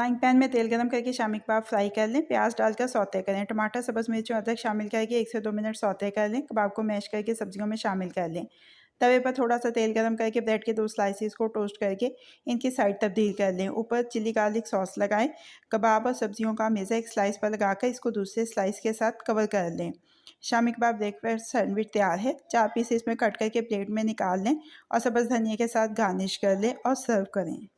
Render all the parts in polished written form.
Frying pan में तेल गरम करके शामी कबाब फ्राई कर लें। प्याज डालकर सौते करें। टमाटर, सब्ज़ मिर्च और अदरक शामिल करके 1 से 2 मिनट सौते कर लें। कबाब को मैश करके सब्जियों में शामिल कर लें। तवे पर थोड़ा सा तेल गरम करके ब्रेड के 2 स्लाइसेस को टोस्ट करके इनकी साइड तब्दील कर लें। ऊपर चिली गार्लिक सॉस लगाएं। कबाब और सब्जियों का मेज़ा एक स्लाइस पर लगाकर इसको दूसरे स्लाइस के साथ कवर कर लें। शामी कबाब ब्रेकफास्ट सैंडविच तैयार है। 4 पीस इसमें कट करके प्लेट में निकाल लें और सब्ज़ धनिया के साथ गार्निश कर लें और सर्व करें।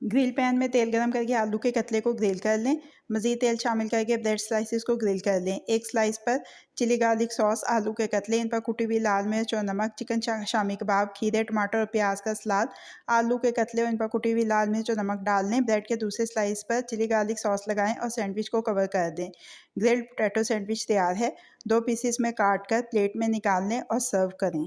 ग्रिल पैन में तेल गरम करके आलू के कतले को ग्रिल कर लें। मज़ीद तेल शामिल करके ब्रेड स्लाइसेस को ग्रिल कर लें। एक स्लाइस पर चिली गार्लिक सॉस, आलू के कतले, इन पर कुटी हुई लाल मिर्च और नमक, चिकन शामी कबाब, खीरे, टमाटर और प्याज का सलाद, आलू के कतले और इन पर कुटी हुई लाल मिर्च और नमक डाल लें। ब्रेड के दूसरे स्लाइस पर चिली गार्लिक सॉस लगाएं और सैंडविच को कवर कर दें। ग्रिल्ड पोटैटो सैंडविच तैयार है। 2 पीसेस में काट कर प्लेट में निकाल लें और सर्व करें।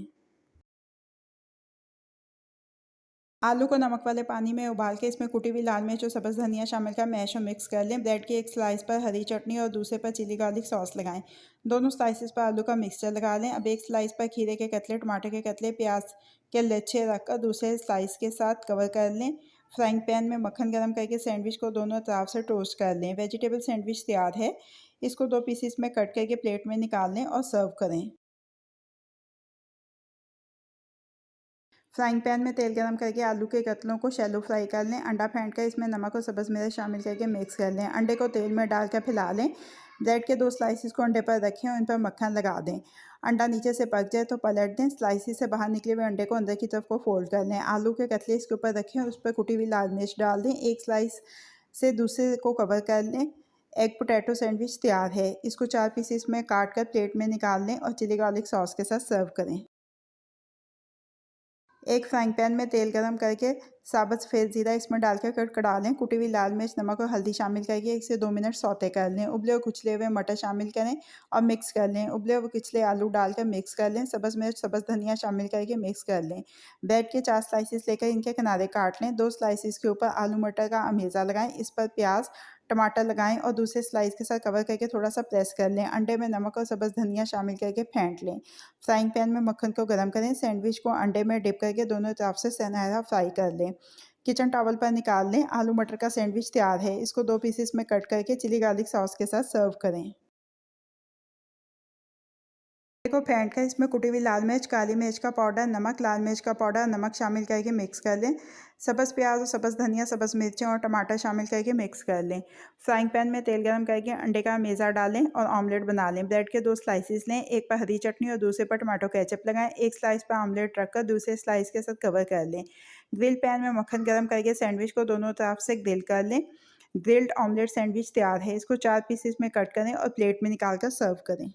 आलू को नमक वाले पानी में उबाल के इसमें कुटी हुई लाल मिर्च और सब्ज़ धनिया शामिल कर मैश और मिक्स कर लें। ब्रेड के एक स्लाइस पर हरी चटनी और दूसरे पर चिली गार्लिक सॉस लगाएं। दोनों स्लाइसेस पर आलू का मिक्सचर लगा लें। अब एक स्लाइस पर खीरे के कतले, टमाटर के कतले, प्याज के लच्छे रखकर दूसरे स्लाइस के साथ कवर कर लें। फ्राइंग पैन में मक्खन गर्म करके सैंडविच को दोनों तरफ से टोस्ट कर लें। वेजिटेबल सैंडविच तैयार है। इसको 2 पीसेस में कट करके प्लेट में निकाल लें और सर्व करें। फ्राइंग पैन में तेल गरम करके आलू के कतलों को शैलो फ्राई कर लें। अंडा फेंट कर इसमें नमक और सब्ज़ मिर्च शामिल करके मिक्स कर लें। अंडे को तेल में डालकर फैला लें। ब्रेड के 2 स्लाइसेस को अंडे पर रखें और इन पर मक्खन लगा दें। अंडा नीचे से पक जाए तो पलट दें। स्लाइसेस से बाहर निकले हुए अंडे को अंदर की तरफ को फोल्ड कर लें। आलू के कतले इसके ऊपर रखें और उस पर कुटी हुई लाल मिर्च डाल दें। एक स्लाइस से दूसरे को कवर कर लें। एग पोटैटो सैंडविच तैयार है। इसको 4 पीसेस में काट कर प्लेट में निकाल लें और चिली गार्लिक सॉस के साथ सर्व करें। एक फ्राइंग पैन में तेल गरम करके साबुत सफ़ेद ज़ीरा इसमें डालकर कड़कड़ा लें। कुटी हुई लाल मिर्च, नमक और हल्दी शामिल करके 1 से 2 मिनट सौते कर लें। उबले और कुचले हुए मटर शामिल करें और मिक्स कर लें। उबले और कुचले आलू डालकर मिक्स कर लें। सब्ज़ मिर्च, सब्ज़ धनिया शामिल करके मिक्स कर लें। ब्रेड के 4 स्लाइसेस लेकर इनके किनारे काट लें। 2 स्लाइसेस के ऊपर आलू मटर का अमेज़ा लगाएं। इस पर प्याज, टमाटर लगाएं और दूसरे स्लाइस के साथ कवर करके थोड़ा सा प्रेस कर लें। अंडे में नमक और सब्ज़ धनिया शामिल करके फेंट लें। फ्राइंग पैन में मक्खन को गर्म करें। सैंडविच को अंडे में डिप करके दोनों तरफ से सुनहरा फ्राई कर लें। किचन टॉवल पर निकाल लें। आलू मटर का सैंडविच तैयार है। इसको 2 पीसेस में कट करके चिली गार्लिक सॉस के साथ सर्व करें। को फेंट कर इसमें कुटी हुई लाल मिर्च, काली मिर्च का पाउडर, नमक, लाल मिर्च का पाउडर, नमक शामिल करके मिक्स कर लें। सब्ज़ प्याज और सब्ज़ धनिया, सब्ज़ मिर्चें और टमाटर शामिल करके मिक्स कर लें। फ्राइंग पैन में तेल गरम करके अंडे का मेज़ा डालें और ऑमलेट बना लें। ब्रेड के 2 स्लाइसेस लें। एक पर हरी चटनी और दूसरे पर टमाटो केचप लगाएं। एक स्लाइस पर ऑमलेट रखकर दूसरे स्लाइस के साथ कवर कर लें। ग्रिल पैन में मक्खन गर्म करके सैंडविच को दोनों तरफ से ग्रिल कर लें। ग्रिल्ड ऑमलेट सैंडविच तैयार है। इसको 4 पीसेस में कट करें और प्लेट में निकाल कर सर्व करें।